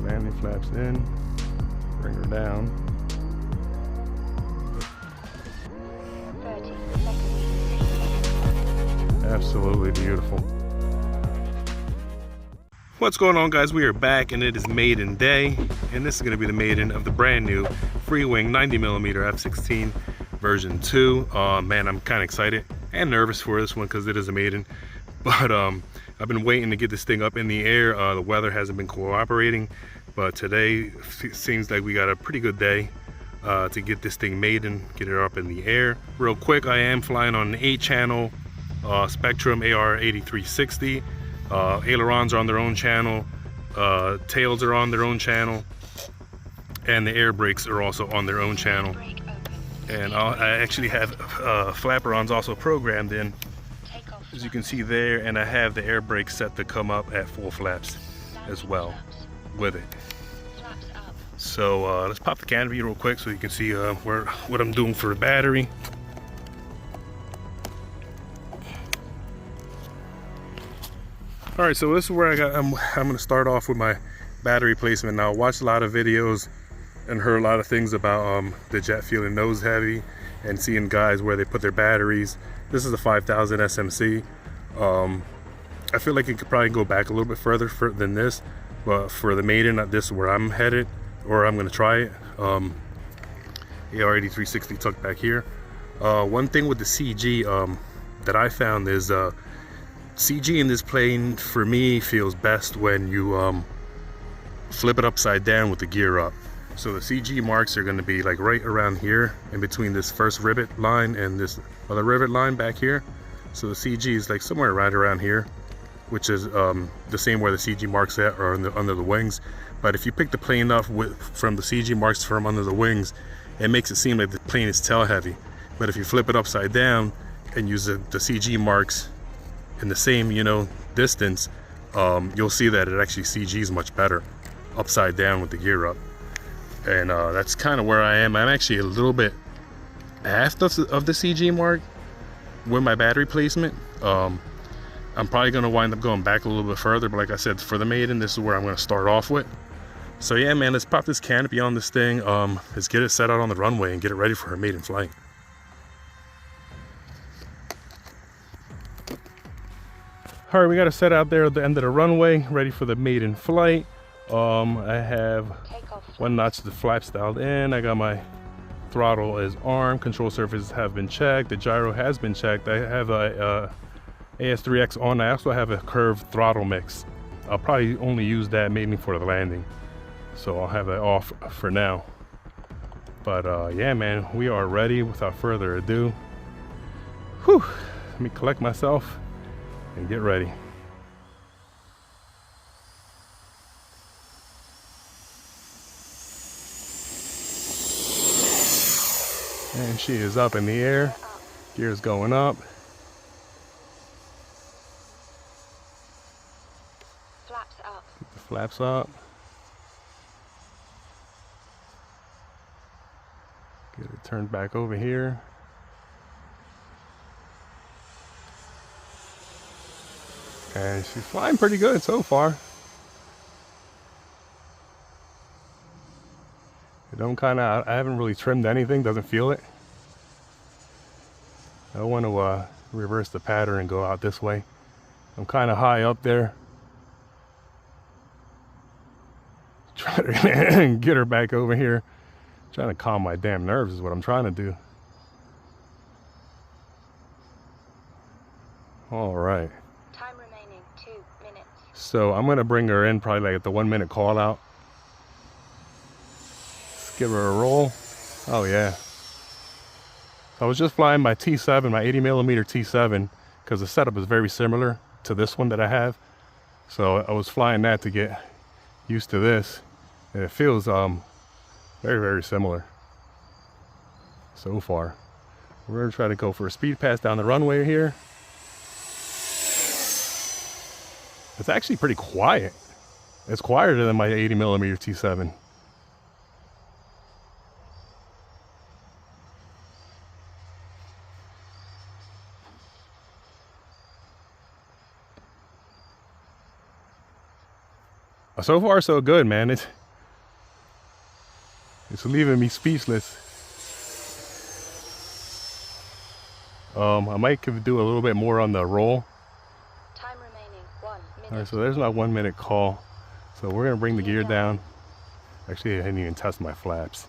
landing flaps in, bring her down. 30 seconds. Absolutely beautiful. What's going on, guys? We are back and it is maiden day, and this is going to be the maiden of the brand new Freewing 90mm F-16 version 2. Man, I'm kind of excited and nervous for this one because it is a maiden, but I've been waiting to get this thing up in the air. The weather hasn't been cooperating, but today seems like we got a pretty good day to get this thing maiden, get it up in the air. Real quick, I am flying on an 8-channel Spectrum AR8360. Ailerons are on their own channel, tails are on their own channel, and the air brakes are also on their own channel. And I actually have flaperons also programmed in, as you can see there, and I have the air brakes set to come up at full flaps as well with it. So let's pop the canopy real quick so you can see what I'm doing for the battery. All right, so this is where I'm going to start off with my battery placement. Now, I watched a lot of videos and heard a lot of things about the jet feeling nose heavy and seeing guys where they put their batteries. This is a 5000 SMC. I feel like it could probably go back a little bit further than this, but for the maiden, this is where I'm headed, or I'm going to try it. AR8360 tucked back here. One thing with the CG that I found is CG in this plane, for me, feels best when you flip it upside down with the gear up. So the CG marks are going to be like right around here, in between this first rivet line and this other rivet line back here. So the CG is like somewhere right around here, which is the same where the CG marks at, or under the wings. But if you pick the plane up from the CG marks from under the wings, it makes it seem like the plane is tail heavy. But if you flip it upside down and use the CG marks in the same, distance, you'll see that it actually CGs much better upside down with the gear up. And that's kind of where I am. I'm actually a little bit aft of the CG mark with my battery placement. I'm probably going to wind up going back a little bit further, but like I said, for the maiden, this is where I'm going to start off with. So yeah, man, let's pop this canopy on this thing. Let's get it set out on the runway and get it ready for her maiden flight. All right, we got it set out there at the end of the runway, ready for the maiden flight. I have one notch of the flap styled in. I got my throttle as arm. Control surfaces have been checked. The gyro has been checked. I have a AS3X on. I also have a curved throttle mix. I'll probably only use that mainly for the landing, so I'll have that off for now. But yeah, man, we are ready. Without further ado, whew, let me collect myself and get ready. And she is up in the air. Gear's going up. Flaps up. Keep the flaps up. Get it turned back over here. And she's flying pretty good so far. I haven't really trimmed anything, doesn't feel it. I want to reverse the pattern and go out this way. I'm kind of high up there. Try to get her back over here. Trying to calm my damn nerves is what I'm trying to do. All right. Time remaining 2 minutes. So I'm gonna bring her in probably like at the 1 minute call out. Let's give her a roll. Oh yeah. I was just flying my T7, my 80mm T7, because the setup is very similar to this one that I have. So I was flying that to get used to this, and it feels very, very similar so far. We're gonna try to go for a speed pass down the runway here. It's actually pretty quiet. It's quieter than my 80mm T7. So far so good, man. It's leaving me speechless. I might do a little bit more on the roll. Time remaining 1 minute. Alright, so there's my 1 minute call. So we're gonna bring the gear down. Actually, I didn't even test my flaps.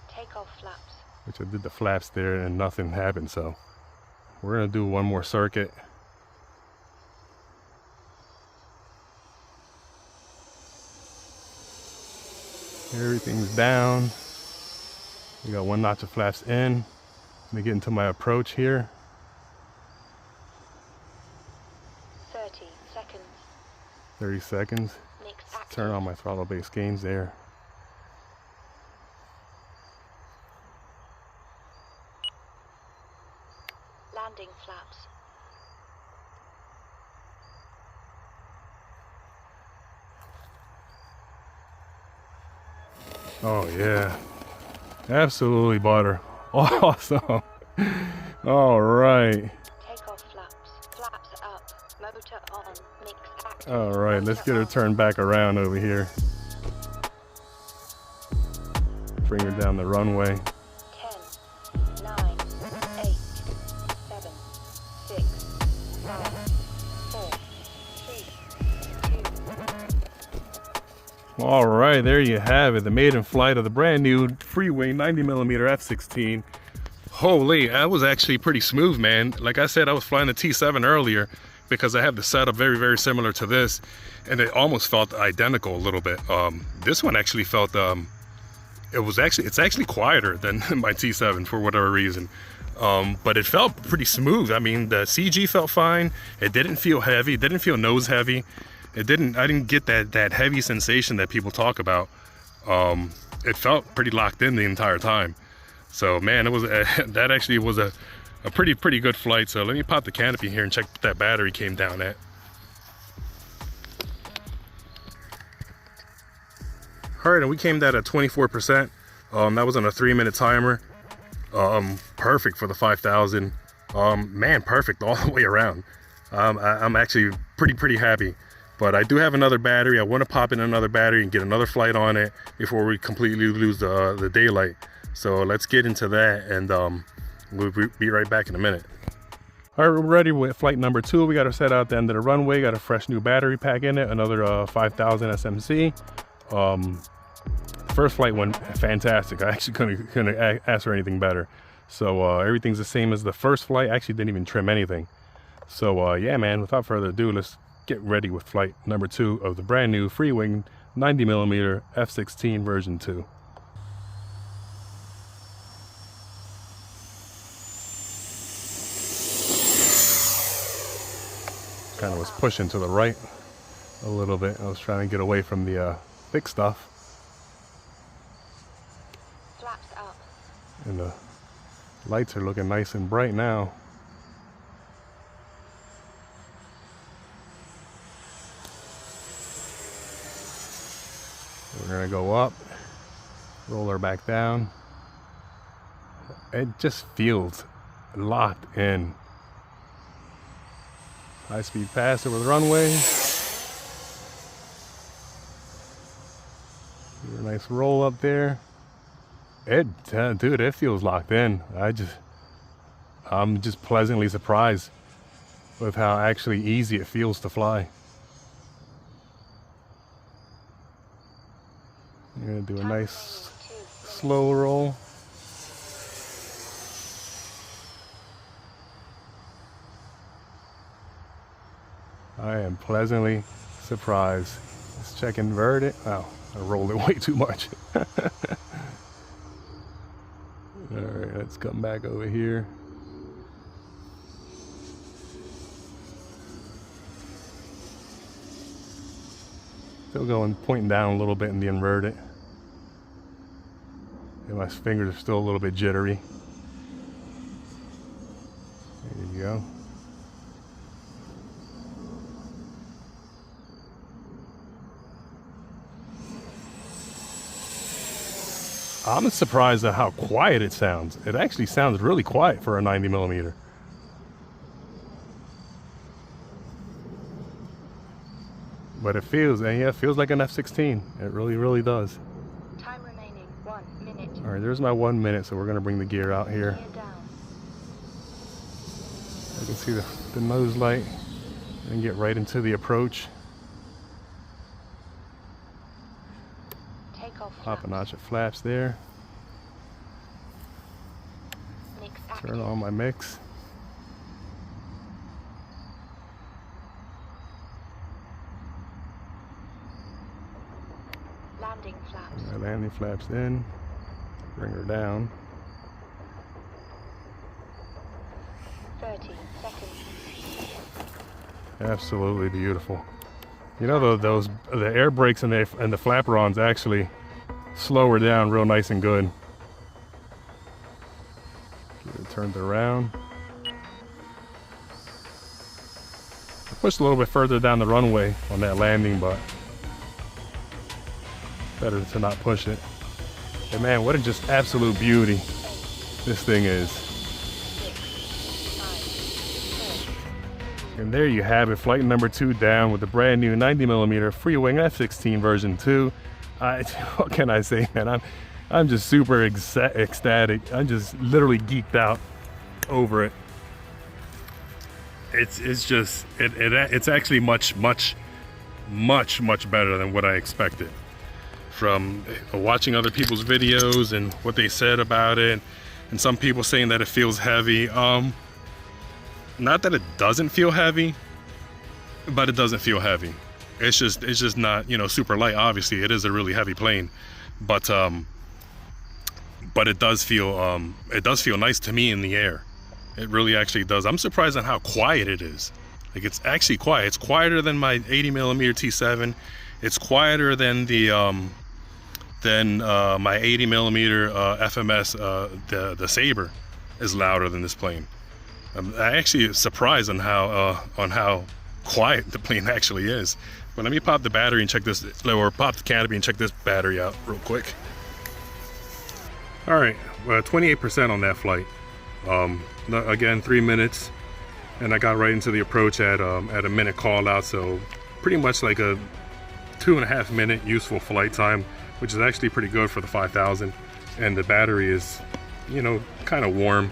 Take off flaps. Which I did the flaps there and nothing happened, so we're gonna do one more circuit. Everything's down. We got 1 notch of flaps in. Let me get into my approach here. 30 seconds. 30 seconds. Mix active. Turn on my throttle base gains there. Landing flaps. Oh yeah, absolutely butter. Awesome. All right. Take off flaps. Flaps up. Motor on. Mix active. All right, let's get her turned back around over here. Bring her down the runway. 10, 9, 8, 7, 6, 5, 4, 3, 2. All right, there you have it. The maiden flight of the brand new Freewing 90mm F-16. Holy, that was actually pretty smooth, man. Like I said, I was flying the T7 earlier because I have the setup very, very similar to this, and it almost felt identical a little bit. This one actually felt, it's actually quieter than my T7 for whatever reason. But it felt pretty smooth. I mean, the CG felt fine. It didn't feel heavy. It didn't feel nose heavy. I didn't get that heavy sensation that people talk about. It felt pretty locked in the entire time. So man, it was that actually was a pretty good flight. So let me pop the canopy here and check what that battery came down at. All right, and we came down at 24%. That was on a 3-minute timer. Perfect for the 5,000. Man, perfect all the way around. I'm actually pretty happy. But I do have another battery. I want to pop in another battery and get another flight on it before we completely lose the daylight. So let's get into that, and we'll be right back in a minute. All right, we're ready with flight number 2. We got her set out at the end of the runway. Got a fresh new battery pack in it, another 5,000 SMC. First flight went fantastic. I actually couldn't ask for anything better. So everything's the same as the first flight. I actually didn't even trim anything. So yeah, man, without further ado, let's get ready with flight number 2 of the brand new Freewing 90mm F-16 version 2. Kind of was pushing to the right a little bit. I was trying to get away from the thick stuff. Flaps up. And the lights are looking nice and bright now. We're gonna go up, roll her back down. It just feels locked in. High speed pass over the runway. Give her a nice roll up there. Dude, it feels locked in. I'm just pleasantly surprised with how actually easy it feels to fly. I'm gonna do a nice slow roll. I am pleasantly surprised. Let's check invert it. Oh, I rolled it way too much. Alright, let's come back over here. Still going, pointing down a little bit in the inverted. And my fingers are still a little bit jittery. There you go. I'm surprised at how quiet it sounds. It actually sounds really quiet for a 90mm. But it feels, yeah, it feels like an F-16. It really, really does. Time remaining 1 minute. All right, there's my 1 minute, so we're gonna bring the gear out here. Gear down. I can see the nose light and get right into the approach. Take off Pop a flaps. notch of flaps there. Mix Turn active. on my mix. Landing flaps. My landing flaps in. Bring her down. 30 seconds. Absolutely beautiful. You know, the air brakes and the flaperons actually slow her down real nice and good. Get it turned around. I pushed a little bit further down the runway on that landing, but better to not push it. But man, what a just absolute beauty this thing is. 6, 5, 4. And there you have it, flight number 2 down with the brand new 90mm Freewing F-16 version 2. What can I say, man? I'm just super ecstatic. I'm just literally geeked out over it. It's actually much better than what I expected from watching other people's videos and what they said about it, and some people saying that it feels heavy. Not that it doesn't feel heavy, but it doesn't feel heavy. It's just not, you know, super light. Obviously, it is a really heavy plane, but it does feel nice to me in the air. It really actually does. I'm surprised on how quiet it is. Like, it's actually quiet. It's quieter than my 80mm T7. It's quieter than the my 80mm FMS. The Sabre is louder than this plane. I'm actually surprised on how quiet the plane actually is. But let me pop the battery and check this, or pop the canopy and check this battery out real quick. All right, 28% on that flight. Again, 3 minutes, and I got right into the approach at a minute call out, so pretty much like a 2.5 minute useful flight time, which is actually pretty good for the 5000. And the battery is, you know, kind of warm.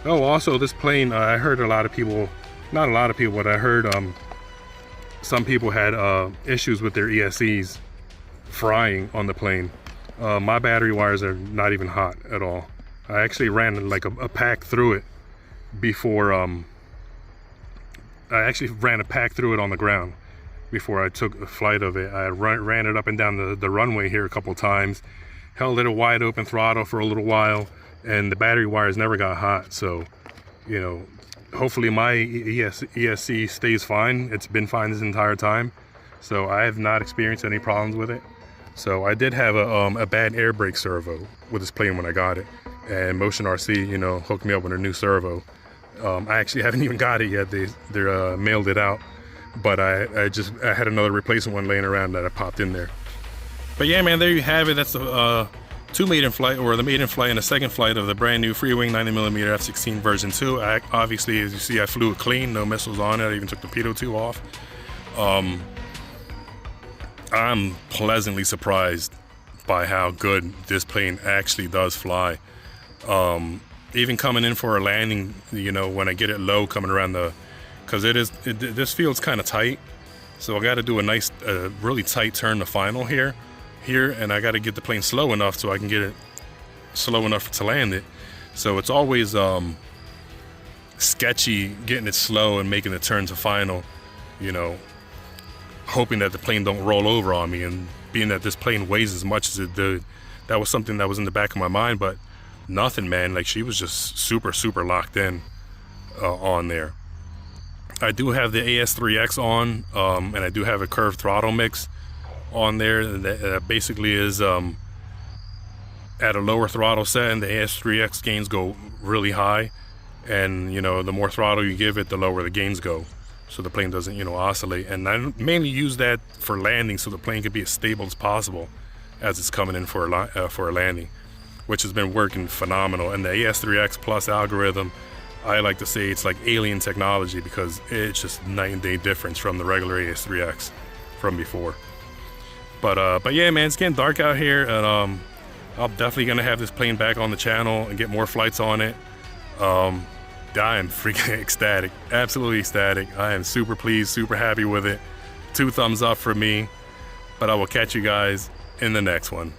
Oh, also this plane, I heard a lot of people, not a lot of people, but I heard some people had issues with their ESCs frying on the plane. My battery wires are not even hot at all. I actually ran like a pack through it before, I actually ran a pack through it on the ground before I took a flight of it. I ran it up and down the runway here a couple times, held it a wide open throttle for a little while, and the battery wires never got hot. So, you know, hopefully my ESC stays fine. It's been fine this entire time, so I have not experienced any problems with it. So I did have a bad air brake servo with this plane when I got it, and Motion RC, you know, hooked me up with a new servo. I actually haven't even got it yet. They mailed it out, but I had another replacement one laying around that I popped in there. But yeah, man, there you have it. That's the the maiden flight and the second flight of the brand new Freewing 90mm F-16 version 2. Obviously, as you see, I flew it clean, no missiles on it. I even took the pitot tube off. I'm pleasantly surprised by how good this plane actually does fly. Even coming in for a landing, you know, when I get it low coming around because this field's kind of tight, so I got to do a nice, really tight turn to final here, and I got to get the plane slow enough so I can get it slow enough to land it. So it's always sketchy getting it slow and making the turn to final, you know, hoping that the plane don't roll over on me. And being that this plane weighs as much as it did, that was something that was in the back of my mind, but nothing, man. Like, she was just super locked in on there. I do have the AS3X on, and I do have a curved throttle mix on there that basically is at a lower throttle setting. The AS3X gains go really high, and you know, the more throttle you give it, the lower the gains go, so the plane doesn't, you know, oscillate. And I mainly use that for landing, so the plane can be as stable as possible as it's coming in for a landing, which has been working phenomenal. And the AS3X Plus algorithm, I like to say it's like alien technology, because it's just night and day difference from the regular AS3X from before. But yeah, man, it's getting dark out here, and I'm definitely gonna have this plane back on the channel and get more flights on it. I am freaking ecstatic, absolutely ecstatic. I am super pleased, super happy with it. 2 thumbs up for me, but I will catch you guys in the next one.